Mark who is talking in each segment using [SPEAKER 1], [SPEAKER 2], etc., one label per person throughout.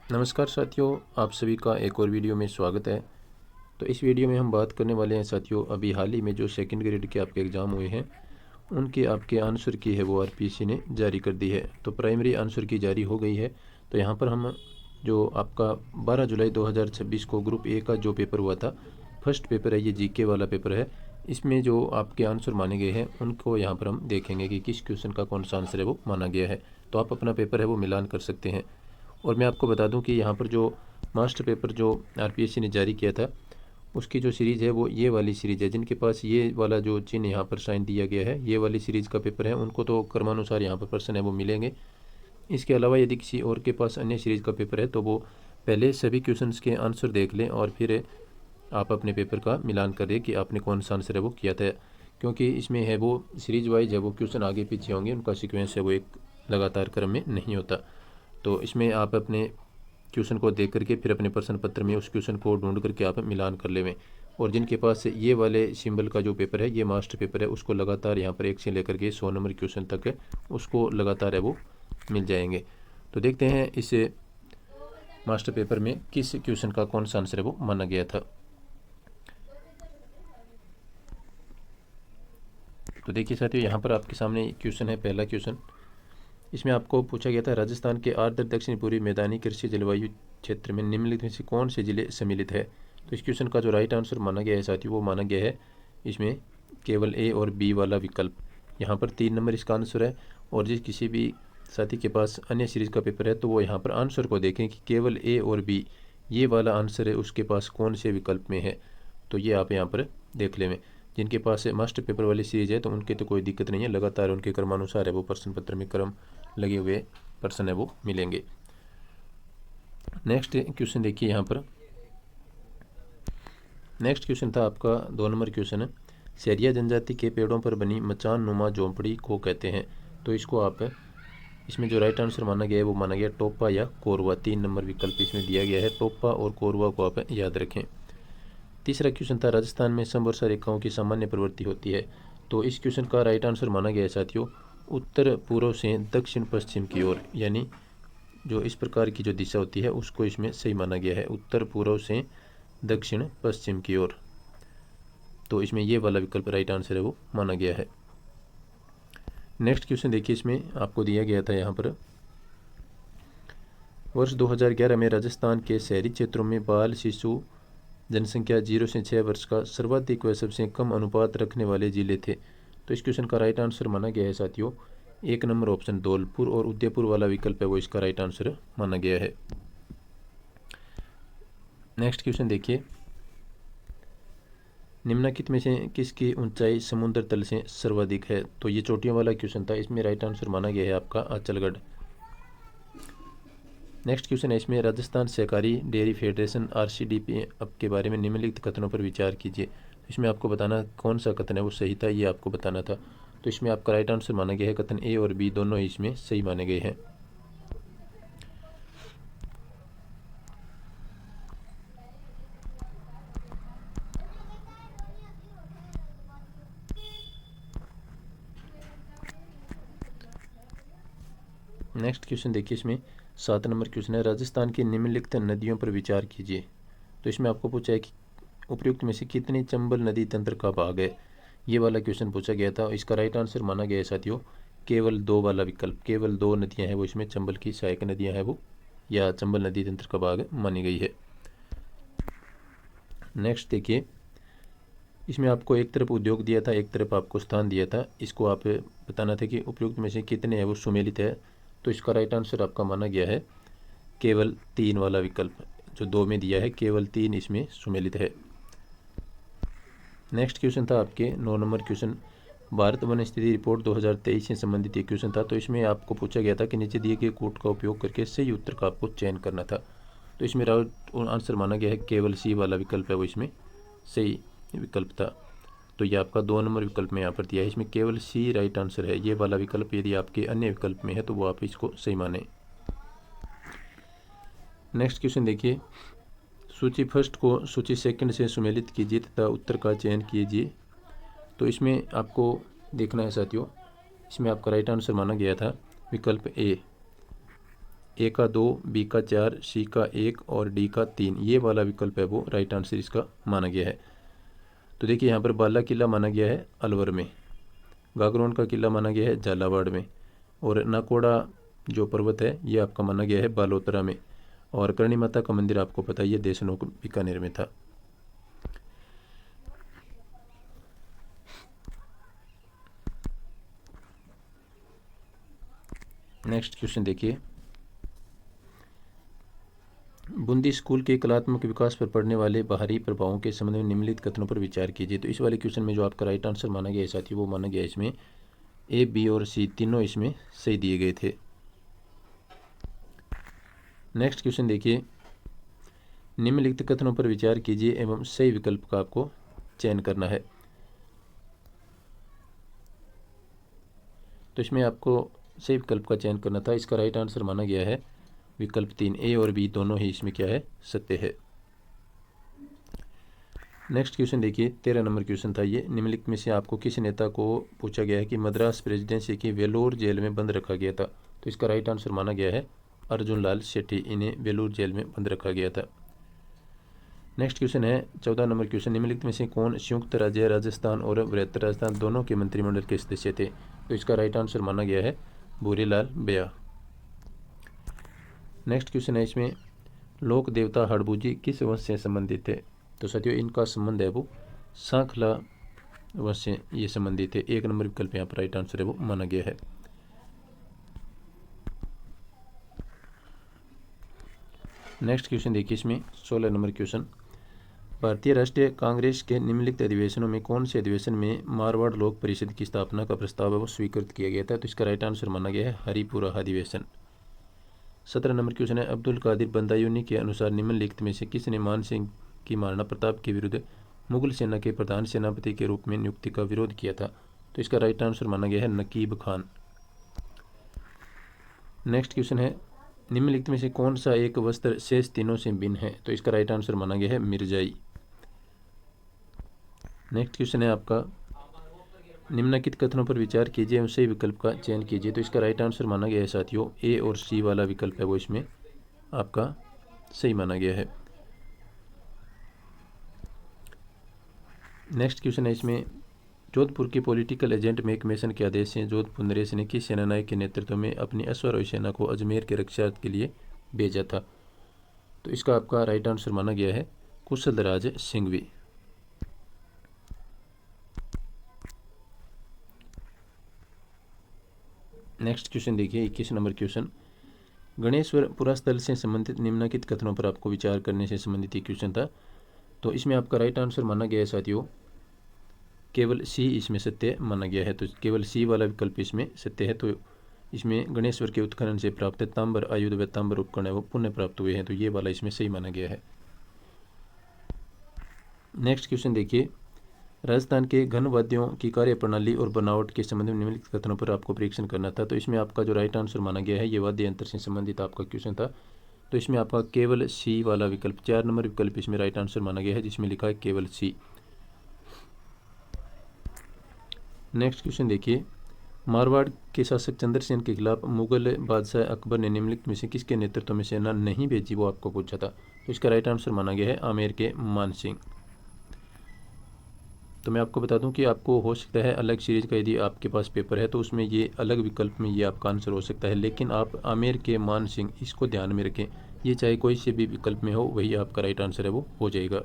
[SPEAKER 1] नमस्कार साथियों, आप सभी का एक और वीडियो में स्वागत है। तो इस वीडियो में हम बात करने वाले हैं साथियों, अभी हाल ही में जो सेकंड ग्रेड के आपके एग्ज़ाम हुए हैं उनके आपके आंसर की है वो आरपीएससी ने जारी कर दी है। तो प्राइमरी आंसर की जारी हो गई है। तो यहाँ पर हम जो आपका 12 जुलाई 2026 को ग्रुप ए का जो पेपर हुआ था, फर्स्ट पेपर है, ये जीके वाला पेपर है। इसमें जो आपके आंसर माने गए हैं उनको यहाँ पर हम देखेंगे कि किस क्वेश्चन का कौन सा आंसर है वो माना गया है। तो आप अपना पेपर है वो मिलान कर सकते हैं। और मैं आपको बता दूं कि यहाँ पर जो मास्टर पेपर जो आरपीएससी ने जारी किया था उसकी जो सीरीज़ है वो ये वाली सीरीज़ है। जिनके पास ये वाला जो चिन्ह यहाँ पर साइन दिया गया है, ये वाली सीरीज़ का पेपर है, उनको तो क्रमानुसार यहाँ पर पर्सन है वो मिलेंगे। इसके अलावा यदि किसी और के पास अन्य सीरीज़ का पेपर है तो वो पहले सभी क्वेश्चंस के आंसर देख लें और फिर आप अपने पेपर का मिलान करें कि आपने कौन सा आंसर है वो किया था। क्योंकि इसमें है वो सीरीज वाइज है, वो क्वेश्चन आगे पीछे होंगे, उनका सीक्वेंस है वो एक लगातार क्रम में नहीं होता। तो इसमें आप अपने क्वेश्चन को देख करके फिर अपने प्रश्न पत्र में उस क्वेश्चन को ढूंढ करके आप मिलान कर लेवें। और जिनके पास ये वाले सिंबल का जो पेपर है, ये मास्टर पेपर है, उसको लगातार यहाँ पर 1 से लेकर के 100 नंबर क्वेश्चन तक है उसको लगातार है वो मिल जाएंगे। तो देखते हैं इस मास्टर पेपर में किस क्वेश्चन का कौन सा आंसर है वो माना गया था। तो देखिए साथियों, यहाँ पर आपके सामने क्वेश्चन है। पहला क्वेश्चन इसमें आपको पूछा गया था, राजस्थान के आर्द्र दक्षिण पूर्वी मैदानी कृषि जलवायु क्षेत्र में निम्नलिखित में से कौन से जिले सम्मिलित है। तो इस क्वेश्चन का जो राइट आंसर माना गया है साथियों, वो माना गया है इसमें केवल ए और बी वाला विकल्प। यहाँ पर 3 नंबर इसका आंसर है। और जिस किसी भी साथी के पास अन्य सीरीज़ का पेपर है तो वो यहाँ पर आंसर को देखें कि केवल ए और बी ये वाला आंसर है उसके पास कौन से विकल्प में है। तो ये आप यहाँ पर देख लें। जिनके पास मास्टर पेपर वाली सीरीज़ है तो उनके तो कोई दिक्कत नहीं है, लगातार उनके क्रमानुसार है वो प्रश्न पत्र में क्रम लगे हुए पर्सन है वो मिलेंगे। नेक्स्ट क्वेश्चन देखिए, यहाँ पर नेक्स्ट क्वेश्चन था आपका 2 नंबर क्वेश्चन है, सैरिया जनजाति के पेड़ों पर बनी मचान नुमा झोंपड़ी को कहते हैं। तो इसको आप इसमें जो राइट आंसर माना गया है वो माना गया टोपा या कोरवा। 3 नंबर विकल्प इसमें दिया गया है, टोपा और कोरवा को आप याद रखें। तीसरा क्वेश्चन था, राजस्थान में समवर्षा रेखाओं की सामान्य प्रवृत्ति होती है। तो इस क्वेश्चन का राइट आंसर माना गया है साथियों उत्तर पूर्व से दक्षिण पश्चिम की ओर, यानी जो इस प्रकार की जो दिशा होती है उसको इसमें सही माना गया है, उत्तर पूर्व से दक्षिण पश्चिम की ओर। तो इसमें ये वाला विकल्प राइट आंसर है वो माना गया है। नेक्स्ट क्वेश्चन देखिए, इसमें आपको दिया गया था यहाँ पर, वर्ष 2011 में राजस्थान के शहरी क्षेत्रों में बाल शिशु जनसंख्या 0 से 6 वर्ष का सर्वाधिक व सबसे कम अनुपात रखने वाले जिले थे। तो इस क्वेश्चन का राइट आंसर माना गया है साथियों 1 नंबर ऑप्शन धौलपुर और उदयपुर वाला विकल्प है वो इसका राइट आंसर माना गया है। नेक्स्ट क्वेश्चन देखिए, निम्नलिखित में से किसकी ऊंचाई समुद्र तल से सर्वाधिक है। तो ये चोटियों वाला क्वेश्चन था, इसमें राइट आंसर माना गया है आपका अचलगढ़। नेक्स्ट क्वेश्चन है, इसमें राजस्थान सहकारी डेयरी फेडरेशन आरसीडीपी अब के बारे में निम्नलिखित कथनों पर विचार कीजिए। इसमें आपको बताना कौन सा कथन है वो सही था, ये आपको बताना था। तो इसमें आपका राइट आंसर माना गया है कथन ए और बी दोनों ही इसमें सही माने गए हैं। नेक्स्ट क्वेश्चन देखिए, इसमें 7 नंबर क्वेश्चन है, राजस्थान की निम्नलिखित नदियों पर विचार कीजिए। तो इसमें आपको पूछा है कि उपयुक्त में से कितनी चंबल नदी तंत्र का भाग है, ये वाला क्वेश्चन पूछा गया था। इसका राइट आंसर माना गया है साथियों केवल 2 वाला विकल्प, केवल 2 नदियां हैं वो इसमें चंबल की सहायक नदियां हैं वो, या चंबल नदी तंत्र का भाग मानी गई है। नेक्स्ट देखिए, इसमें आपको एक तरफ उद्योग दिया था, एक तरफ आपको स्थान दिया था, इसको आप बताना था कि उपयुक्त में से कितने हैं वो सुमेलित है। तो इसका राइट आंसर आपका माना गया है केवल 3 वाला विकल्प, जो 2 में दिया है केवल 3 इसमें सुमेलित है। नेक्स्ट क्वेश्चन था आपके 9 नंबर क्वेश्चन, भारत वन स्थिति रिपोर्ट 2023 से संबंधित एक क्वेश्चन था। तो इसमें आपको पूछा गया था कि नीचे दिए गए कोड का उपयोग करके सही उत्तर का आपको चयन करना था। तो इसमें राइट आंसर माना गया है केवल सी वाला विकल्प है वो इसमें सही विकल्प था। तो ये आपका 2 नंबर विकल्प में यहाँ पर दिया है, इसमें केवल सी राइट आंसर है। ये वाला विकल्प यदि आपके अन्य विकल्प में है तो वो आप इसको सही माने। नेक्स्ट क्वेश्चन देखिए, सूची फर्स्ट को सूची सेकंड से सुमेलित कीजिए तथा उत्तर का चयन कीजिए। तो इसमें आपको देखना है साथियों, इसमें आपका राइट आंसर माना गया था विकल्प ए। ए का 2, बी का 4, सी का 1 और डी का 3, ये वाला विकल्प है वो राइट आंसर इसका माना गया है। तो देखिए यहाँ पर बाला किला माना गया है अलवर में, गागरोन का किला माना गया है झालावाड़ में, और नाकोड़ा जो पर्वत है ये आपका माना गया है बालोतरा में, और करणी माता का मंदिर आपको पता है ये देशनोक बीकानेर में था। नेक्स्ट क्वेश्चन देखिए, बूंदी स्कूल के कलात्मक विकास पर पड़ने वाले बाहरी प्रभावों के संबंध में निम्नलिखित कथनों पर विचार कीजिए। तो इस वाले क्वेश्चन में जो आपका राइट आंसर माना गया है साथी वो माना गया है इसमें ए, बी और सी तीनों इसमें सही दिए गए थे। नेक्स्ट क्वेश्चन देखिए, निम्नलिखित कथनों पर विचार कीजिए एवं सही विकल्प का आपको चयन करना है। तो इसमें आपको सही विकल्प का चयन करना था। इसका राइट आंसर माना गया है विकल्प 3, ए और बी दोनों ही इसमें क्या है सत्य है। नेक्स्ट क्वेश्चन देखिए, 13 नंबर क्वेश्चन था ये, निम्नलिखित में से आपको किस नेता को पूछा गया है कि मद्रास प्रेसिडेंसी की वेलोर जेल में बंद रखा गया था। तो इसका राइट आंसर माना गया है अर्जुन लाल शेट्टी, इन्हें वेलोर जेल में बंद रखा गया था। नेक्स्ट क्वेश्चन है 14 नंबर क्वेश्चन, निम्नलिखित में से कौन संयुक्त राज्य राजस्थान और बृहत्तर राजस्थान दोनों के मंत्रिमंडल के सदस्य थे। तो इसका राइट आंसर माना गया है भूरीलाल बेया। नेक्स्ट क्वेश्चन है इसमें, लोक देवता हड़बूजी किस वंश से संबंधित थे। तो साथियों इनका संबंध है वो सांखला वंश से ये संबंधित है। 1 नंबर विकल्प यहाँ पर राइट आंसर है वो माना गया है। नेक्स्ट क्वेश्चन देखिए इसमें 16 नंबर क्वेश्चन, भारतीय राष्ट्रीय कांग्रेस के निम्नलिखित अधिवेशनों में कौन से अधिवेशन में मारवाड़ लोक परिषद की स्थापना का प्रस्ताव है वो स्वीकृत किया गया था। तो इसका राइट आंसर माना गया है हरिपुरा अधिवेशन। 17 नंबर क्वेश्चन है, अब्दुल कादिर बंदायूनी के अनुसार निम्नलिखित में से किसने मान सिंह की महाराणा प्रताप के विरुद्ध मुगल सेना के प्रधान सेनापति के रूप में नियुक्ति का विरोध किया था। तो इसका राइट आंसर माना गया है नकीब खान। नेक्स्ट क्वेश्चन है, निम्नलिखित में से कौन सा एक वस्त्र शेष तीनों से भिन्न है। तो इसका राइट आंसर माना गया है मिर्जाई। नेक्स्ट क्वेश्चन है आपका, निम्नलिखित कथनों पर विचार कीजिए एवं सही विकल्प का चयन कीजिए। तो इसका राइट आंसर माना गया है साथियों ए और सी वाला विकल्प है वो इसमें आपका सही माना गया है। नेक्स्ट क्वेश्चन है इसमें, जोधपुर के पॉलिटिकल एजेंट मेकमेसन के आदेश से जोधपुर नरेश ने किस सेनानायक के नेतृत्व में अपनी अश्वारोही सेना को अजमेर के रक्षा के लिए भेजा था। तो इसका आपका राइट आंसर माना गया है कुशलराज सिंघवी। नेक्स्ट क्वेश्चन देखिए 21 नंबर क्वेश्चन, गणेश्वर पुरास्थल से संबंधित निम्नलिखित कथनों पर आपको विचार करने से संबंधित ये क्वेश्चन था। तो इसमें आपका राइट आंसर माना गया है साथियों केवल सी इसमें सत्य माना गया है। तो केवल सी वाला विकल्प इसमें सत्य है। तो इसमें गणेश्वर के उत्खनन से प्राप्त तांबर आयुध व तांबर उपकरण है वो पुण्य प्राप्त हुए हैं। तो ये वाला इसमें सही माना गया है। नेक्स्ट क्वेश्चन देखिए, राजस्थान के घन वाद्यों की कार्यप्रणाली और बनावट के संबंध में निम्नलिखित कथनों पर आपको परीक्षण करना था। तो इसमें आपका जो राइट आंसर माना गया है ये वाद्य यंत्र से संबंधित आपका क्वेश्चन था। तो इसमें आपका केवल सी वाला विकल्प 4 नंबर विकल्प इसमें राइट आंसर माना गया है जिसमें लिखा है केवल सी। नेक्स्ट क्वेश्चन देखिए, मारवाड़ के शासक चंद्रसेन के खिलाफ मुगल बादशाह अकबर ने निम्नलिखित में से किसके नेतृत्व में सेना नहीं भेजी वो आपको पूछा था। तो इसका राइट आंसर माना गया है आमेर के मान सिंह। तो मैं आपको बता दूं कि आपको हो सकता है अलग सीरीज का यदि आपके पास पेपर है तो उसमें ये अलग विकल्प में ये आपका आंसर हो सकता है, लेकिन आप आमेर के मान सिंह इसको ध्यान में रखें। ये चाहे कोई से भी विकल्प में हो वही आपका राइट आंसर है वो हो जाएगा।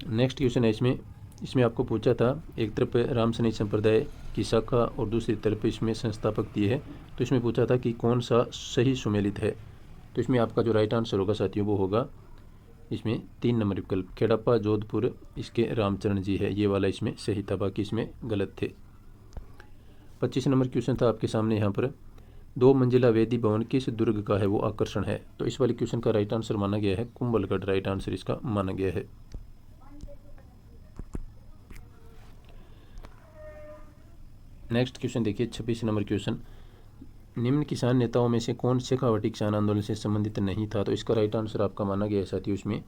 [SPEAKER 1] नेक्स्ट क्वेश्चन है इसमें आपको पूछा था, एक तरफ रामसनी संप्रदाय की शाखा और दूसरी तरफ इसमें संस्थापक दिए है। तो इसमें पूछा था कि कौन सा सही सुमेलित है। तो इसमें आपका जो राइट आंसर होगा साथियों वो होगा इसमें 3 नंबर विकल्प खेड़प्पा जोधपुर इसके रामचरण जी है, ये वाला इसमें सही था, बाकी इसमें गलत थे। 25 नंबर क्वेश्चन था आपके सामने यहाँ पर, 2 मंजिला वेदी भवन किस दुर्ग का है वो आकर्षण है। तो इस वाले क्वेश्चन का राइट आंसर माना गया है कुंभलगढ़, राइट आंसर इसका माना गया है। नेक्स्ट क्वेश्चन देखिए 26 नंबर क्वेश्चन, निम्न किसान नेताओं में से कौन शेखावटी किसान आंदोलन से संबंधित नहीं था। तो इसका राइट आंसर आपका माना गया है साथियों इसमें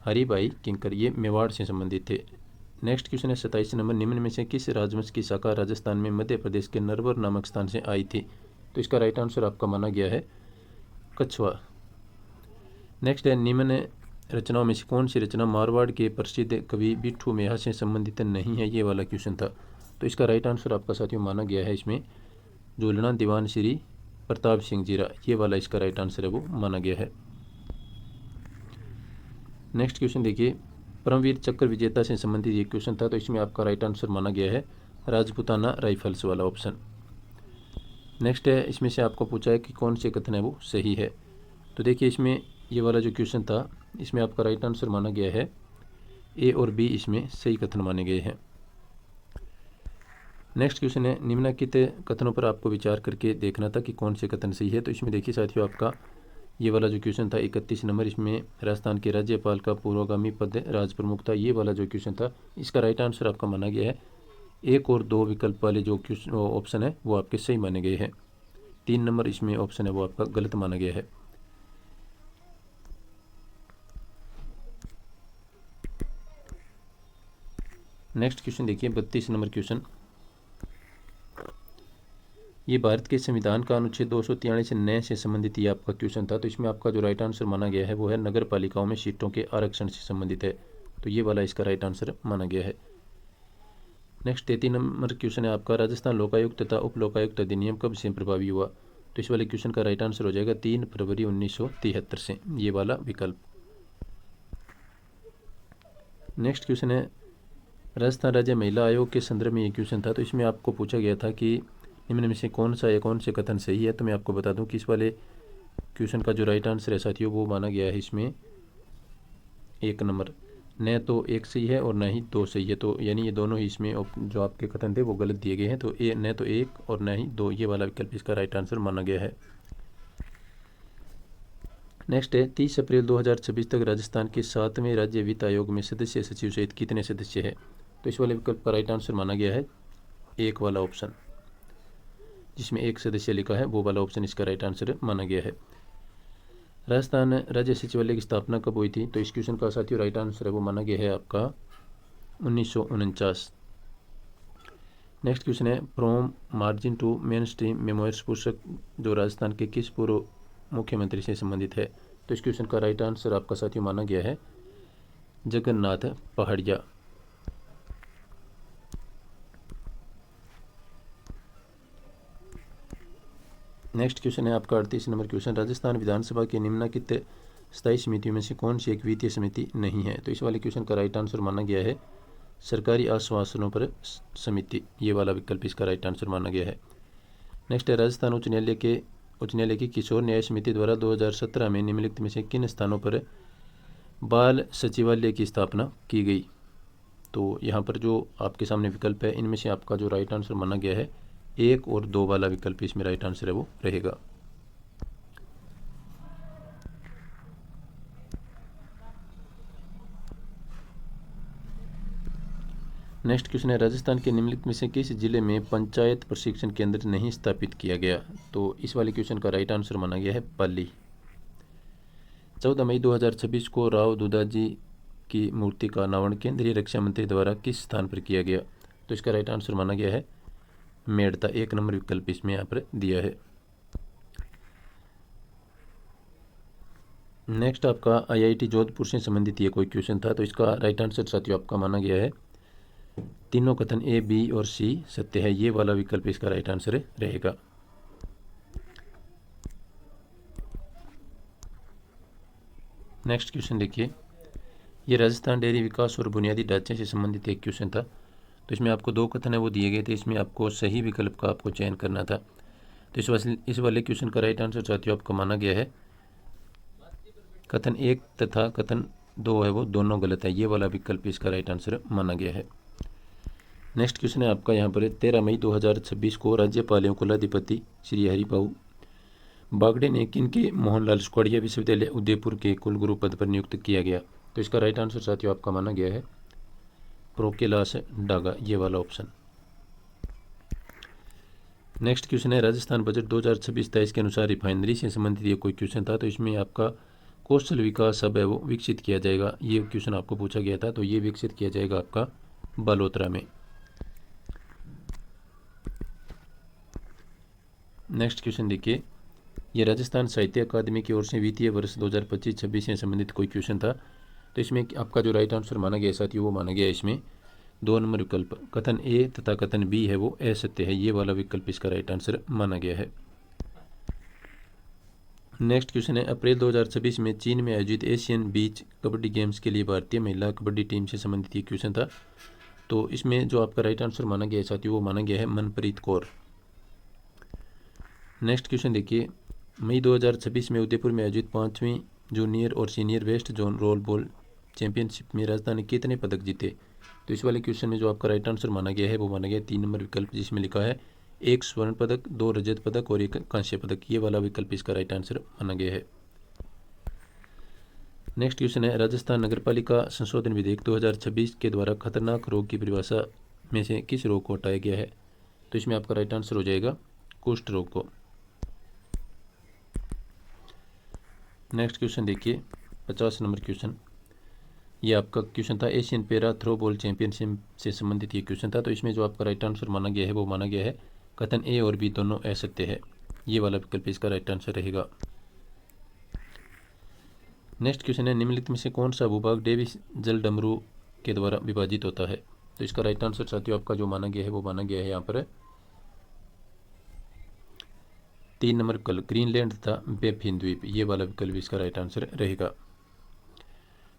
[SPEAKER 1] हरिभाई किंकर, ये मेवाड़ से संबंधित थे। नेक्स्ट क्वेश्चन है 27 नंबर, निम्न में से किस राजवंश की शाखा राजस्थान में मध्य प्रदेश के नरवर नामक स्थान से आई थी। तो इसका राइट आंसर आपका माना गया है कछुआ। नेक्स्ट है, निम्न रचनाओं में से कौन सी रचना मारवाड़ के प्रसिद्ध कवि बिट्ठू मेहा से संबंधित नहीं है, ये वाला क्वेश्चन था। तो इसका राइट आंसर आपका साथियों माना गया है इसमें झूलना दीवान श्री प्रताप सिंह जीरा, ये वाला इसका राइट आंसर है वो माना गया है। नेक्स्ट क्वेश्चन देखिए, परमवीर चक्र विजेता से संबंधित ये क्वेश्चन था, तो इसमें आपका राइट आंसर माना गया है राजपूताना राइफल्स वाला ऑप्शन। नेक्स्ट है, इसमें से आपको पूछा है कि कौन से कथन है वो सही है। तो देखिए इसमें ये वाला जो क्वेश्चन था, इसमें आपका राइट आंसर माना गया है ए और बी, इसमें सही कथन माने गए हैं। नेक्स्ट क्वेश्चन है, निम्नलिखित कथनों पर आपको विचार करके देखना था कि कौन से कथन सही है। तो इसमें देखिए साथियों, आपका ये वाला जो क्वेश्चन था 31 नंबर, इसमें राजस्थान के राज्यपाल का पूर्वगामी पद राज प्रमुख था, ये वाला जो क्वेश्चन था, इसका राइट आंसर आपका माना गया है 1 और 2 विकल्प वाले जो क्वेश्चन ऑप्शन है वो आपके सही माने गए हैं। 3 नंबर इसमें ऑप्शन है वो आपका गलत माना गया है। नेक्स्ट क्वेश्चन देखिए 32 नंबर क्वेश्चन, ये भारत के संविधान का अनुच्छेद 243 नए से संबंधित ये आपका क्वेश्चन था। तो इसमें आपका जो राइट आंसर माना गया है वो है नगर पालिकाओं में सीटों के आरक्षण से संबंधित है, तो ये वाला इसका राइट आंसर माना गया है। नेक्स्ट 33 नंबर क्वेश्चन है आपका, राजस्थान लोकायुक्त तथा उप लोकायुक्त अधिनियम कब से प्रभावी हुआ। तो इस वाले क्वेश्चन का राइट आंसर हो जाएगा 3 फरवरी 1973 से, ये वाला विकल्प। नेक्स्ट क्वेश्चन है, राजस्थान राज्य महिला आयोग के संदर्भ में ये क्वेश्चन था। तो इसमें आपको पूछा गया था कि निम्न में से कौन सा या कौन से कथन सही है। तो मैं आपको बता दूं कि इस वाले क्वेश्चन का जो राइट आंसर है साथियों वो माना गया है इसमें 1 नंबर, न तो 1 सही है और न ही 2 सही है। तो यानी ये दोनों ही इसमें जो आपके कथन थे वो गलत दिए गए हैं। तो न तो 1 और न ही 2, ये वाला विकल्प इसका राइट आंसर माना गया है। नेक्स्ट है, 30 अप्रैल 2026 तक राजस्थान के 7वें राज्य वित्त आयोग में सदस्य सचिव सहित कितने सदस्य है। तो इस वाले विकल्प का राइट आंसर माना गया है 1 वाला ऑप्शन, जिसमें 1 सदस्य लिखा है वो वाला ऑप्शन इसका राइट आंसर माना गया है। राजस्थान राज्य सचिवालय की स्थापना कब हुई थी। तो इस क्वेश्चन का साथियों राइट आंसर है वो माना गया है आपका 1949। नेक्स्ट क्वेश्चन है, from margin to mainstream memoirs पुस्तक जो राजस्थान के किस पूर्व मुख्यमंत्री से संबंधित है। तो इस क्वेश्चन का राइट आंसर आपका साथियों माना गया है जगन्नाथ पहाड़िया। नेक्स्ट क्वेश्चन है आपका 38 नंबर क्वेश्चन, राजस्थान विधानसभा के निम्नलिखित स्थायी समितियों में से कौन सी एक वित्तीय समिति नहीं है। तो इस वाले क्वेश्चन का राइट आंसर माना गया है सरकारी आश्वासनों पर समिति, ये वाला विकल्प इसका राइट आंसर माना गया है। नेक्स्ट है, राजस्थान उच्च न्यायालय की किशोर न्याय समिति द्वारा 2017 में निम्नलिखित में से किन स्थानों पर बाल सचिवालय की स्थापना की गई। तो यहाँ पर जो आपके सामने विकल्प है इनमें से आपका जो राइट आंसर माना गया है 1 और 2 वाला विकल्प इसमें राइट आंसर है वो रहेगा। नेक्स्ट क्वेश्चन है, राजस्थान के निम्नलिखित में से किस जिले में पंचायत प्रशिक्षण केंद्र नहीं स्थापित किया गया। तो इस वाले क्वेश्चन का राइट आंसर माना गया है पाली। 14 मई 2026 को राव दुदाजी की मूर्ति का अनावरण केंद्रीय रक्षा मंत्री द्वारा किस स्थान पर किया गया। तो इसका राइट आंसर माना गया है मेड़ता, 1 नंबर विकल्प इसमें यहाँ पर दिया है। नेक्स्ट आपका IIT जोधपुर से संबंधित ये कोई क्वेश्चन था। तो इसका राइट आंसर साथियों आपका माना गया है तीनों कथन A, B और C सत्य है, ये वाला विकल्प इसका राइट आंसर रहेगा। नेक्स्ट क्वेश्चन देखिए, ये राजस्थान डेयरी विकास और बुनियादी ढांचे से संबंधित एक क्वेश्चन था। तो इसमें आपको 2 कथन है वो दिए गए थे, इसमें आपको सही विकल्प का आपको चयन करना था। तो इस वाले क्वेश्चन का राइट आंसर साथियों आपको माना गया है कथन 1 तथा कथन 2 है वो दोनों गलत है, ये वाला विकल्प इसका राइट आंसर माना गया है। नेक्स्ट क्वेश्चन है आपका यहाँ पर 13 मई 2026 को राज्यपाल एवं कुलाधिपति श्री हरिभाऊ बागड़े ने किनके मोहनलाल सुखाड़िया विश्वविद्यालय उदयपुर के कुलगुरु पद पर नियुक्त किया गया। तो इसका राइट आंसर साथियों आपका माना गया है प्रोकेलास डागा, ये वाला ऑप्शन। नेक्स्ट क्वेश्चन है, राजस्थान बजट 2026-23 के अनुसार रिफाइनरी से संबंधित ये कोई क्वेश्चन था। तो इसमें आपका कौशल विकास हब है वो विकसित किया जाएगा, ये क्वेश्चन आपको पूछा गया था। तो ये विकसित किया जाएगा आपका बालोतरा में। नेक्स्ट क्वेश्चन देखिए, ये राजस्थान साहित्य अकादमी की ओर से वित्तीय वर्ष 2025-26 से संबंधित कोई क्वेश्चन था। तो इसमें आपका जो राइट आंसर माना गया साथियों वो माना गया इसमें 2 नंबर विकल्प कथन ए तथा कथन बी है वो असत्य है, ये वाला विकल्प इसका राइट आंसर माना गया है। नेक्स्ट क्वेश्चन है, अप्रैल 2026 में चीन में आयोजित एशियन बीच कबड्डी गेम्स के लिए भारतीय महिला कबड्डी टीम से संबंधित ये क्वेश्चन था। तो इसमें जो आपका राइट आंसर माना गया है साथियों वो माना गया है मनप्रीत कौर। नेक्स्ट क्वेश्चन देखिए, मई 2026 में उदयपुर में आयोजित 5वीं जूनियर और senior west zone role ball championship में राजस्थान ने कितने पदक जीते। तो इस वाले क्वेश्चन में जो आपका राइट आंसर माना गया है वो माना गया 3 नंबर विकल्प, जिसमें लिखा है 1 स्वर्ण पदक, 2 रजत पदक और 1 कांस्य पदक, ये वाला विकल्प इसका राइट आंसर माना गया है। नेक्स्ट क्वेश्चन है, राजस्थान नगरपालिका संशोधन विधेयक 2026 के द्वारा खतरनाक रोग की परिभाषा में से किस रोग को हटाया गया है। तो इसमें आपका राइट आंसर हो जाएगा कुष्ठ रोग को। नेक्स्ट क्वेश्चन देखिए 50 नंबर क्वेश्चन, ये आपका क्वेश्चन था Asian para throw ball championship से संबंधित ये क्वेश्चन था। तो इसमें जो आपका राइट आंसर माना गया है वो माना गया है कथन ए और बी दोनों असत्य है, ये वाला विकल्प इसका राइट आंसर रहेगा। नेक्स्ट क्वेश्चन है, निम्नलिखित में से कौन सा भूभाग डेविस जल डमरू के द्वारा विभाजित होता है। तो इसका राइट आंसर साथियों आपका जो माना गया है वो माना गया है यहाँ पर 3 नंबर विकल्प ग्रीनलैंड तथा बेफिन द्वीप, ये वाला विकल्प इसका राइट आंसर रहेगा।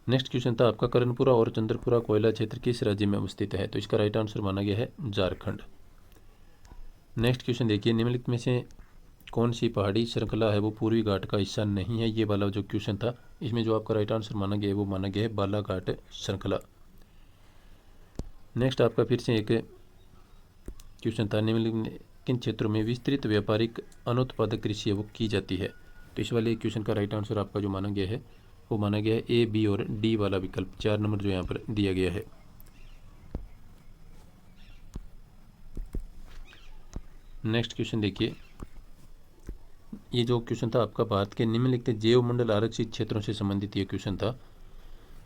[SPEAKER 1] नेक्स्ट क्वेश्चन था आपका कर्णपुरा और चंद्रपुरा कोयला क्षेत्र किस राज्य में अवस्थित है। तो इसका राइट आंसर माना गया है झारखंड। नेक्स्ट क्वेश्चन देखिए, निम्नलिखित में से कौन सी पहाड़ी श्रृंखला है वो पूर्वी घाट का हिस्सा नहीं है, ये वाला जो क्वेश्चन था इसमें जो आपका राइट आंसर माना गया है वो माना गया है बालाघाट श्रृंखला। नेक्स्ट आपका फिर से एक क्वेश्चन था, निम्नलिखित किन क्षेत्रों में विस्तृत व्यापारिक अनुत्पादक कृषि वो की जाती है। तो इस वाले क्वेश्चन का राइट आंसर आपका जो माना गया है वो माना गया है ए, बी और डी वाला विकल्प, 4 नंबर जो यहाँ पर दिया गया है। नेक्स्ट क्वेश्चन देखिए, ये जो क्वेश्चन था आपका भारत के निम्नलिखित जैव मंडल आरक्षित क्षेत्रों से संबंधित ये क्वेश्चन था।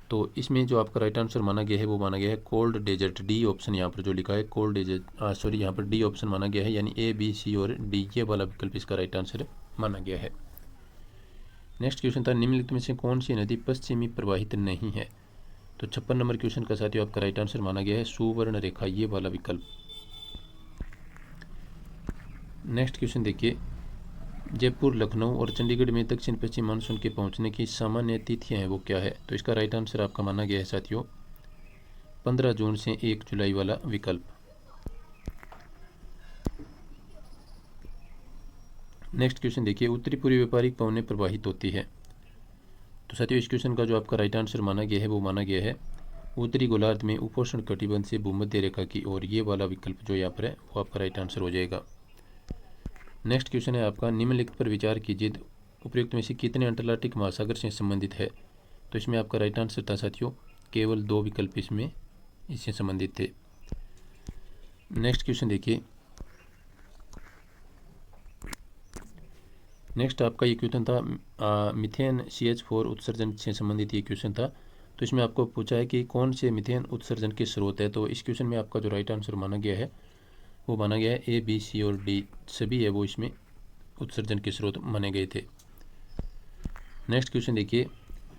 [SPEAKER 1] तो इसमें जो आपका राइट आंसर माना गया है वो माना गया है कोल्ड डेजर्ट, डी ऑप्शन यहाँ पर जो लिखा है कोल्ड डेजर्ट, सॉरी यहाँ पर डी ऑप्शन माना गया है, यानी ए, बी, सी और डी, ये वाला विकल्प इसका राइट आंसर माना गया है। नेक्स्ट क्वेश्चन था, निम्नलिखित में से कौन सी नदी पश्चिमी प्रवाहित नहीं है। तो 56 नंबर क्वेश्चन का साथियों आपका राइट आंसर माना गया है सुवर्ण रेखा, ये वाला विकल्प। नेक्स्ट क्वेश्चन देखिए, जयपुर, लखनऊ और चंडीगढ़ में दक्षिण पश्चिम मानसून के पहुंचने की सामान्य तिथियां हैं वो क्या है। तो इसका राइट आंसर आपका माना गया है साथियों 15 जून से 1 जुलाई वाला विकल्प। नेक्स्ट क्वेश्चन देखिए, उत्तरी पूर्वी व्यापारिक पवनें प्रवाहित होती है। तो साथियों इस क्वेश्चन का जो आपका राइट आंसर माना गया है वो माना गया है उत्तरी गोलार्ध में उपोष्ण कटिबंध से भूमध्य रेखा की ओर, ये वाला विकल्प जो यहाँ पर है वो आपका राइट आंसर हो जाएगा। नेक्स्ट क्वेश्चन है आपका, निम्नलिखित पर विचार कीजिए, उपयुक्त में से कितने अंटार्कटिक महासागर से संबंधित है। तो इसमें आपका राइट आंसर था साथियों केवल 2 विकल्प इससे संबंधित थे। नेक्स्ट क्वेश्चन देखिए, नेक्स्ट आपका ये क्वेश्चन था मीथेन CH4 उत्सर्जन से संबंधित ये क्वेश्चन था। तो इसमें आपको पूछा है कि कौन से मीथेन उत्सर्जन के स्रोत है। तो इस क्वेश्चन में आपका जो राइट आंसर माना गया है वो माना गया है ए, बी, सी और डी सभी है वो इसमें उत्सर्जन के स्रोत माने गए थे। नेक्स्ट क्वेश्चन देखिए,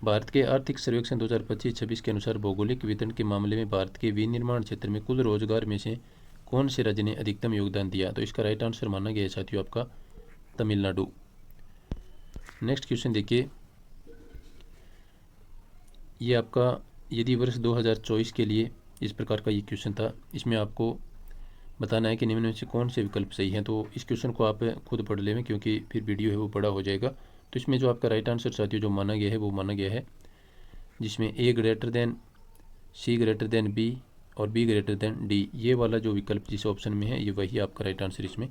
[SPEAKER 1] भारत के आर्थिक सर्वेक्षण 2025-26 के अनुसार भौगोलिक वितरण के मामले में भारत के विनिर्माण क्षेत्र में कुल रोजगार में से कौन से राज्य ने अधिकतम योगदान दिया। तो इसका राइट आंसर माना गया है साथियों आपका तमिलनाडु। नेक्स्ट क्वेश्चन देखिए, ये आपका यदि वर्ष 2024 के लिए इस प्रकार का ये क्वेश्चन था, इसमें आपको बताना है कि निम्न में से कौन से विकल्प सही हैं। तो इस क्वेश्चन को आप खुद पढ़ लें क्योंकि फिर वीडियो है वो बड़ा हो जाएगा। तो इसमें जो आपका राइट आंसर साथियों जो माना गया है वो माना गया है जिसमें ए ग्रेटर देन, सी ग्रेटर देन बी और बी ग्रेटर देन डी, ये वाला जो विकल्प जिस ऑप्शन में है ये वही आपका राइट आंसर इसमें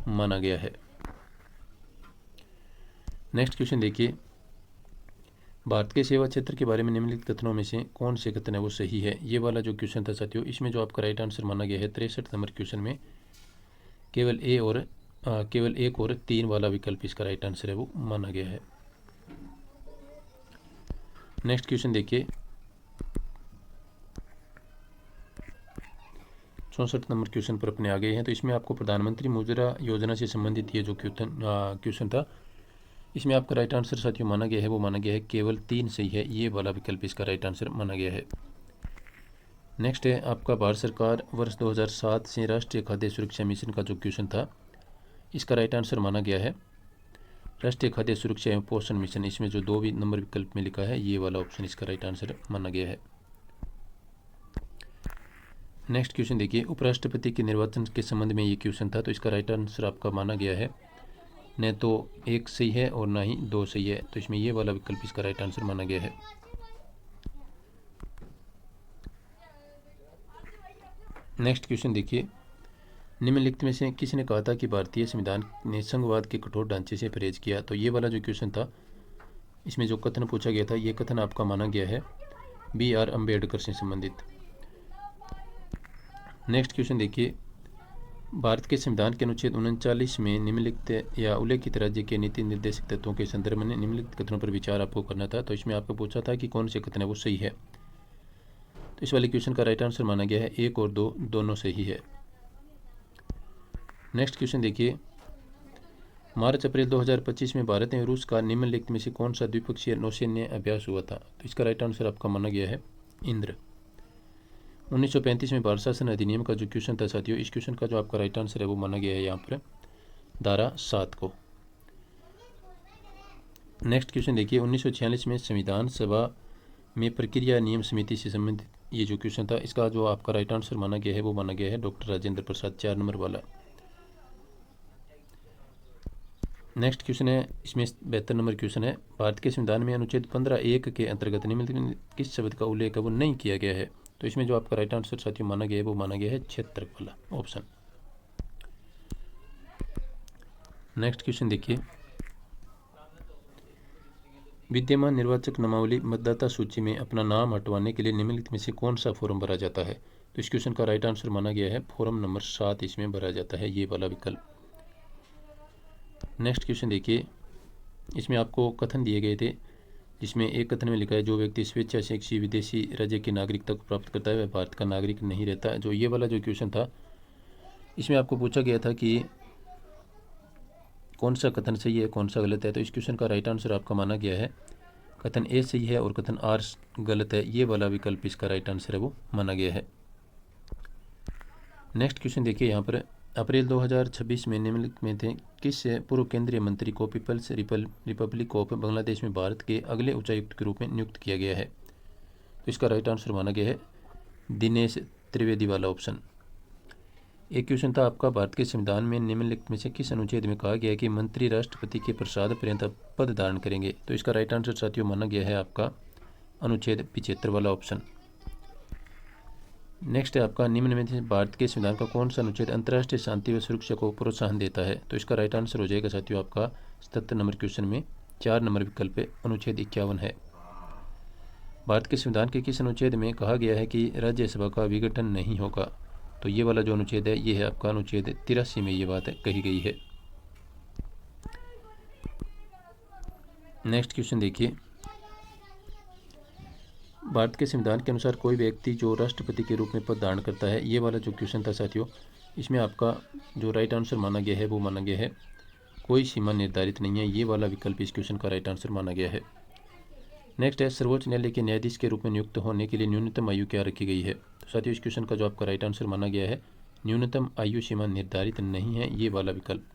[SPEAKER 1] माना गया है। नेक्स्ट क्वेश्चन देखिए, भारत के सेवा क्षेत्र के बारे में निम्नलिखित कथनों में से कौन से कथन है वो सही है, ये वाला जो क्वेश्चन था साथियों इसमें जो आपका राइट आंसर माना गया है 63 नंबर क्वेश्चन में केवल केवल 1 और 3 वाला विकल्प इसका राइट आंसर है वो माना गया है। नेक्स्ट क्वेश्चन देखिए, 64 नंबर क्वेश्चन पर अपने आ गए हैं। तो इसमें आपको प्रधानमंत्री मुद्रा योजना से संबंधित ये जो क्वेश्चन था, इसमें आपका राइट आंसर साथियों माना गया है वो माना गया है केवल 3 सही है, ये वाला विकल्प इसका राइट आंसर माना गया है। नेक्स्ट है आपका भारत सरकार वर्ष 2007 से राष्ट्रीय खाद्य सुरक्षा मिशन का जो क्वेश्चन था, इसका राइट आंसर माना गया है राष्ट्रीय खाद्य सुरक्षा एवं पोषण मिशन। इसमें जो 2 नंबर विकल्प में लिखा है ये वाला ऑप्शन इसका राइट आंसर माना गया है। नेक्स्ट क्वेश्चन देखिए, उपराष्ट्रपति के निर्वाचन के संबंध में ये क्वेश्चन था, तो इसका राइट आंसर आपका माना गया है न तो 1 सही है और ना ही 2 सही है, तो इसमें ये वाला विकल्प इसका राइट आंसर माना गया है। नेक्स्ट क्वेश्चन देखिए, निम्नलिखित में से किसने कहा था कि भारतीय संविधान ने संघवाद के कठोर ढांचे से परहेज किया? तो ये वाला जो क्वेश्चन था, इसमें जो कथन पूछा गया था, ये कथन आपका माना गया है BR अम्बेडकर से संबंधित। नेक्स्ट क्वेश्चन देखिए, भारत के संविधान के अनुच्छेद 39 में निम्नलिखित या उल्लेखित राज्य के नीति निर्देशक तत्वों के संदर्भ में निम्नलिखित कथनों पर विचार आपको करना था। तो इसमें आपको पूछा था कि कौन से कथन है वो सही है। तो इस वाले क्वेश्चन का राइट आंसर माना गया है 1 और 2 दोनों सही है। नेक्स्ट क्वेश्चन देखिए, मार्च अप्रैल 2025 में भारत एवं रूस का निम्नलिखित में से कौन सा द्विपक्षीय नौसैन्य अभ्यास हुआ था? तो इसका राइट आंसर आपका माना गया है इंद्र। 1935 में भारत शासन अधिनियम का जो क्वेश्चन था साथियों, इस क्वेश्चन का जो आपका राइट आंसर है वो माना गया है यहाँ पर धारा 7 को। नेक्स्ट क्वेश्चन देखिए, 1946 में संविधान सभा में प्रक्रिया नियम समिति से संबंधित ये जो क्वेश्चन था, इसका जो आपका राइट आंसर माना गया है वो माना गया है डॉक्टर राजेंद्र प्रसाद, 4 नंबर वाला। नेक्स्ट क्वेश्चन है, इसमें 72 नंबर क्वेश्चन है, भारत के संविधान में अनुच्छेद 15(1) के अंतर्गत निम्नलिखित किस शब्द का उल्लेख है वो नहीं किया गया है? तो इसमें जो आपका राइट आंसर साथियों माना गया है वो माना गया है क्षेत्र वाला ऑप्शन। नेक्स्ट क्वेश्चन देखिए, विद्यमान निर्वाचक नामावली मतदाता सूची में अपना नाम हटवाने के लिए निम्नलिखित में से कौन सा फॉर्म भरा जाता है? तो इस क्वेश्चन का राइट आंसर माना गया है फॉर्म नंबर 7 इसमें भरा जाता है, ये वाला विकल्प। नेक्स्ट क्वेश्चन देखिए, इसमें आपको कथन दिए गए थे, जिसमें एक कथन में लिखा है जो व्यक्ति स्वेच्छा से किसी विदेशी राज्य की नागरिकता को प्राप्त करता है वह भारत का नागरिक नहीं रहता। जो ये वाला जो क्वेश्चन था, इसमें आपको पूछा गया था कि कौन सा कथन सही है कौन सा गलत है। तो इस क्वेश्चन का राइट आंसर आपका माना गया है कथन ए सही है और कथन आर गलत है, ये वाला विकल्प इसका राइट आंसर है वो माना गया है। नेक्स्ट क्वेश्चन देखिए, यहाँ पर अप्रैल 2026 में निम्नलिखित में थे किस पूर्व केंद्रीय मंत्री को पीपल्स रिपब्लिक ऑफ बांग्लादेश में भारत के अगले उच्चायुक्त के रूप में नियुक्त किया गया है? तो इसका राइट आंसर माना गया है दिनेश त्रिवेदी वाला ऑप्शन। एक क्वेश्चन था आपका, भारत के संविधान में निम्नलिखित में से किस अनुच्छेद में कहा गया है कि मंत्री राष्ट्रपति के प्रसाद पर्यंत पद धारण करेंगे? तो इसका राइट आंसर साथियों माना गया है आपका अनुच्छेद 75 वाला ऑप्शन। नेक्स्ट है आपका, निम्न में से भारत के संविधान का कौन सा अनुच्छेद अंतर्राष्ट्रीय शांति व सुरक्षा को प्रोत्साहन देता है? तो इसका राइट आंसर हो जाएगा साथियों आपका 77 नंबर क्वेश्चन में 4 नंबर विकल्प पे अनुच्छेद 51 है। भारत के संविधान के किस अनुच्छेद में कहा गया है कि राज्यसभा का विघटन नहीं होगा? तो ये वाला जो अनुच्छेद है ये है आपका अनुच्छेद 83 में ये बात कही गई है। नेक्स्ट क्वेश्चन देखिए, भारत के संविधान के अनुसार कोई व्यक्ति जो राष्ट्रपति के रूप में पद धारण करता है, ये वाला जो क्वेश्चन था साथियों, इसमें आपका जो राइट आंसर माना गया है वो माना गया है कोई सीमा निर्धारित नहीं है, ये वाला विकल्प इस क्वेश्चन का राइट आंसर माना गया है। नेक्स्ट है, सर्वोच्च न्यायालय के न्यायाधीश के रूप में नियुक्त होने के लिए न्यूनतम आयु क्या रखी गई है? तो साथियों इस क्वेश्चन का जो आपका राइट आंसर माना गया है न्यूनतम आयु सीमा निर्धारित नहीं है, ये वाला विकल्प।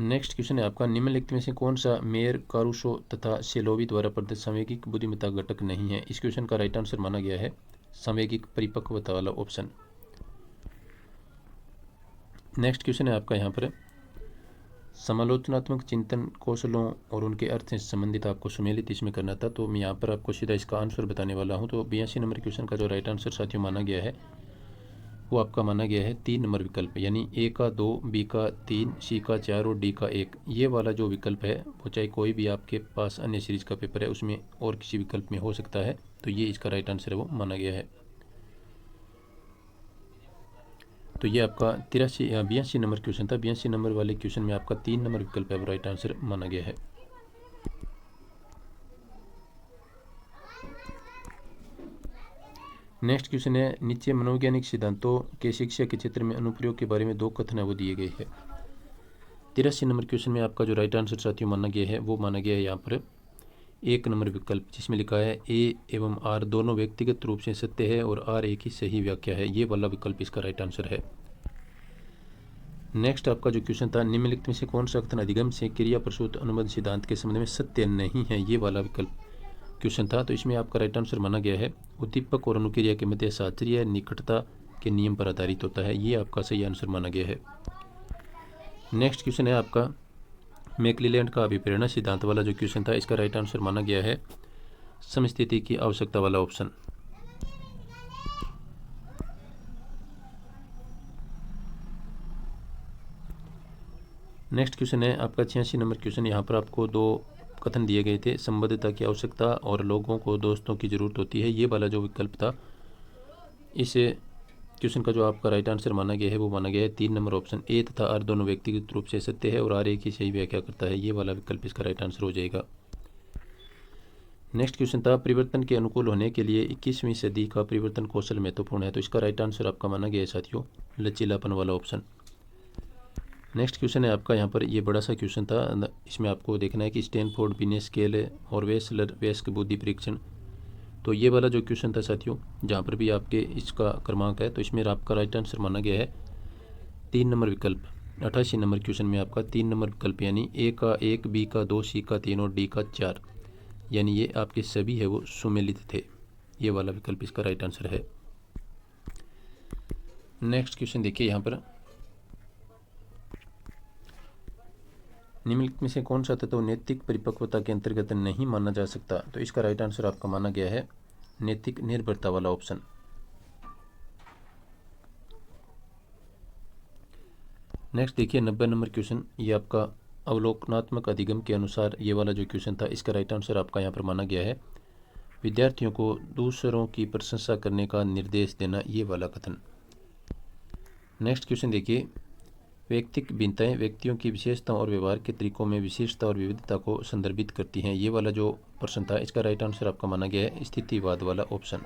[SPEAKER 1] नेक्स्ट क्वेश्चन है आपका, निम्नलिखित में से कौन सा मेयर, कारुसो तथा सेलोवी द्वारा प्रदत्त संवेगिक बुद्धिमत्ता घटक नहीं है? इस क्वेश्चन का राइट आंसर माना गया है संवेगिक परिपक्वता वाला ऑप्शन। नेक्स्ट क्वेश्चन है आपका यहाँ पर, समालोचनात्मक चिंतन कौशलों और उनके अर्थ से संबंधित आपको सुमेलित इसमें करना था, तो मैं यहाँ पर आपको सीधा इसका आंसर बताने वाला हूँ। तो 82 नंबर क्वेश्चन का जो राइट आंसर साथियों माना गया है वो आपका माना गया है 3 नंबर विकल्प, यानी ए का 2, बी का 3, सी का 4 और डी का 1। ये वाला जो विकल्प है वो चाहे कोई भी आपके पास अन्य सीरीज का पेपर है उसमें और किसी विकल्प में हो सकता है, तो ये इसका राइट आंसर है वो माना गया है। तो ये आपका 82 नंबर क्वेश्चन था। 82 नंबर वाले क्वेश्चन में आपका 3 नंबर विकल्प है वो राइट आंसर माना गया है। नेक्स्ट क्वेश्चन है, नीचे मनोवैज्ञानिक सिद्धांतों के शिक्षा के क्षेत्र में अनुप्रयोग के बारे में 2 कथन है वो दिए गए हैं। 83 नंबर क्वेश्चन में आपका जो राइट आंसर साथियों माना गया है वो माना गया है यहाँ पर 1 नंबर विकल्प, जिसमें लिखा है ए एवं आर दोनों व्यक्तिगत रूप से सत्य है और आर एक ही सही व्याख्या है। ये वाला विकल्प इसका राइट आंसर है। नेक्स्ट आपका जो क्वेश्चन था, निम्नलिखित में से कौन सा कथन अधिगम से क्रिया प्रसूत अनुबंध सिद्धांत के संबंध में सत्य नहीं है। ये वाला विकल्प क्वेश्चन था। तो इसमें आपका राइट आंसर माना गया है उद्दीपक और अनुक्रिया के मध्य शास्त्रीय निकटता के नियम पर आधारित होता है। ये आपका सही आंसर माना गया है। नेक्स्ट क्वेश्चन है आपका मैक्लीलैंड का अभिप्रेरणा सिद्धांत वाला जो क्वेश्चन था, इसका राइट आंसर माना गया है समस्थिति की आवश्यकता वाला ऑप्शन। नेक्स्ट क्वेश्चन है आपका 86 नंबर क्वेश्चन। यहाँ पर आपको 2 कथन दिए गए थे, संबद्धता की आवश्यकता और लोगों को दोस्तों की जरूरत होती है। ये वाला जो विकल्प था, इस क्वेश्चन का जो आपका राइट आंसर माना गया है वो माना गया है 3 नंबर ऑप्शन ए तथा आर दोनों व्यक्तिगत रूप से सत्य है और आर एक ही सही व्याख्या करता है। ये वाला विकल्प इसका राइट आंसर हो जाएगा। नेक्स्ट क्वेश्चन था, परिवर्तन के अनुकूल होने के लिए 21वीं सदी का परिवर्तन कौशल महत्वपूर्ण है। तो इसका राइट आंसर आपका माना गया है साथियों लचीलापन वाला ऑप्शन। नेक्स्ट क्वेश्चन है आपका यहाँ पर, ये बड़ा सा क्वेश्चन था, इसमें आपको देखना है कि स्टैनफोर्ड बिजनेस स्केल और वेसलर वयस्क बुद्धि परीक्षण। तो ये वाला जो क्वेश्चन था साथियों, जहाँ पर भी आपके इसका क्रमांक है, तो इसमें आपका राइट आंसर माना गया है 3 नंबर विकल्प। 88 नंबर क्वेश्चन में आपका 3 नंबर विकल्प यानी ए का 1, बी का 2, सी का 3 और डी का 4, यानी ये आपके सभी है वो सुमेलित थे। ये वाला विकल्प इसका राइट आंसर है। नेक्स्ट क्वेश्चन देखिए यहाँ पर, निम्नलिखित में से कौन सा तत्व नैतिक परिपक्वता के अंतर्गत नहीं माना जा सकता। तो इसका राइट आंसर आपका माना गया है नैतिक निर्भरता वाला ऑप्शन। नेक्स्ट देखिए 90 नंबर क्वेश्चन, ये आपका अवलोकनात्मक अधिगम के अनुसार ये वाला जो क्वेश्चन था, इसका राइट आंसर आपका यहाँ पर माना गया है विद्यार्थियों को दूसरों की प्रशंसा करने का निर्देश देना। ये वाला कथन। नेक्स्ट क्वेश्चन देखिए, व्यक्तिक भिन्नताएं व्यक्तियों की विशेषताओं और व्यवहार के तरीकों में विशिष्टता और विविधता को संदर्भित करती हैं। ये वाला जो प्रश्न था, इसका राइट आंसर आपका माना गया है स्थितिवाद वाला ऑप्शन।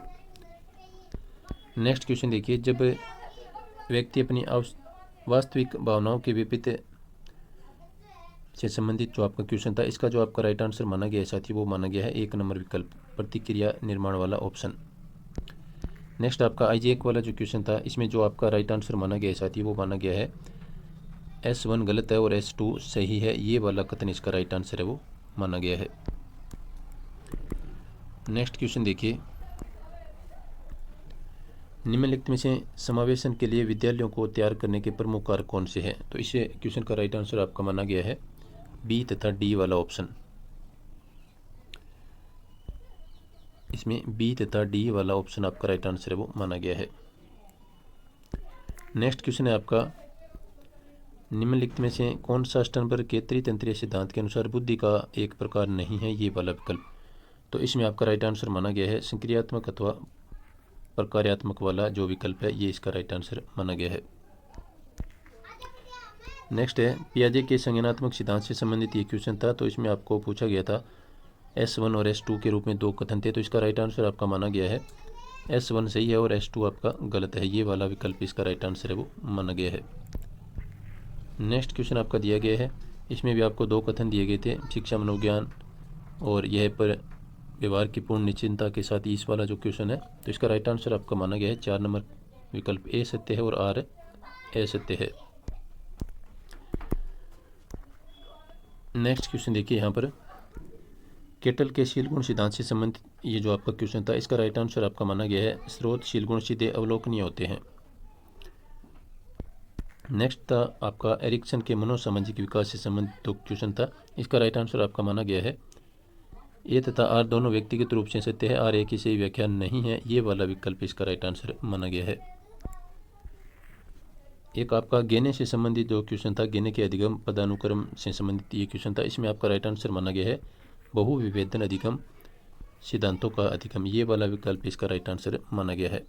[SPEAKER 1] नेक्स्ट क्वेश्चन देखिए, जब व्यक्ति अपनी वास्तविक भावनाओं के विपरीत से संबंधित जो आपका क्वेश्चन था, इसका जो आपका राइट आंसर माना गया है साथी, वो माना गया है 1 नंबर विकल्प प्रतिक्रिया निर्माण वाला ऑप्शन। नेक्स्ट आपका आइजैक वाला जो क्वेश्चन था, इसमें जो आपका राइट आंसर माना गया है साथी, वो माना गया है S1 गलत है और S2 सही है। ये वाला कथन इसका राइट आंसर है वो माना गया है। नेक्स्ट क्वेश्चन देखिए, निम्नलिखित में से समावेशन के लिए विद्यालयों को तैयार करने के प्रमुख कारक कौन से हैं। तो इस क्वेश्चन का राइट आंसर आपका माना गया है बी तथा डी वाला ऑप्शन। इसमें बी तथा डी वाला ऑप्शन आपका राइट आंसर है वो माना गया है। नेक्स्ट क्वेश्चन है आपका, निम्नलिखित में से कौन सा स्टर्नबर्ग के त्रितंत्रीय सिद्धांत के अनुसार बुद्धि का एक प्रकार नहीं है। ये वाला विकल्प। तो इसमें आपका राइट आंसर माना गया है संक्रियात्मक अथवा प्रकार्यात्मक वाला जो विकल्प है, ये इसका राइट आंसर माना गया है। नेक्स्ट है, पियाजे के संज्ञानात्मक सिद्धांत से संबंधित ये क्वेश्चन था। तो इसमें आपको पूछा गया था S1 और S2 के रूप में 2 कथन थे। तो इसका राइट आंसर आपका माना गया है S1 सही है और S2 आपका गलत है। ये वाला विकल्प इसका राइट आंसर है वो माना गया है। नेक्स्ट क्वेश्चन आपका दिया गया है, इसमें भी आपको 2 कथन दिए गए थे, शिक्षा मनोविज्ञान और यह पर व्यवहार की पूर्ण निश्चिंतता के साथ इस वाला जो क्वेश्चन है। तो इसका राइट आंसर आपका माना गया है 4 नंबर विकल्प ए सत्य है और आर असत्य है। नेक्स्ट क्वेश्चन देखिए यहाँ पर, केटल के शील गुण सिद्धांत से संबंधित ये जो आपका क्वेश्चन था, इसका राइट आंसर आपका माना गया है स्रोत शील गुण सीधे अवलोकनीय होते हैं। नेक्स्ट था आपका एरिक्सन के मनोसामाजिक विकास से संबंधित 2 क्वेश्चन था। इसका राइट आंसर आपका माना गया है ए तथा आर दोनों व्यक्तिगत रूप से सत्य है, आर एक ही सही व्याख्या नहीं है। ये वाला विकल्प इसका राइट आंसर माना गया है। एक आपका गेने से संबंधित जो क्वेश्चन था, गेने के अधिगम पदानुक्रम से संबंधित ये क्वेश्चन था। इसमें आपका राइट आंसर माना गया है बहुविभेदन अधिगम सिद्धांतों का अधिगम। ये वाला विकल्प इसका राइट आंसर माना गया है।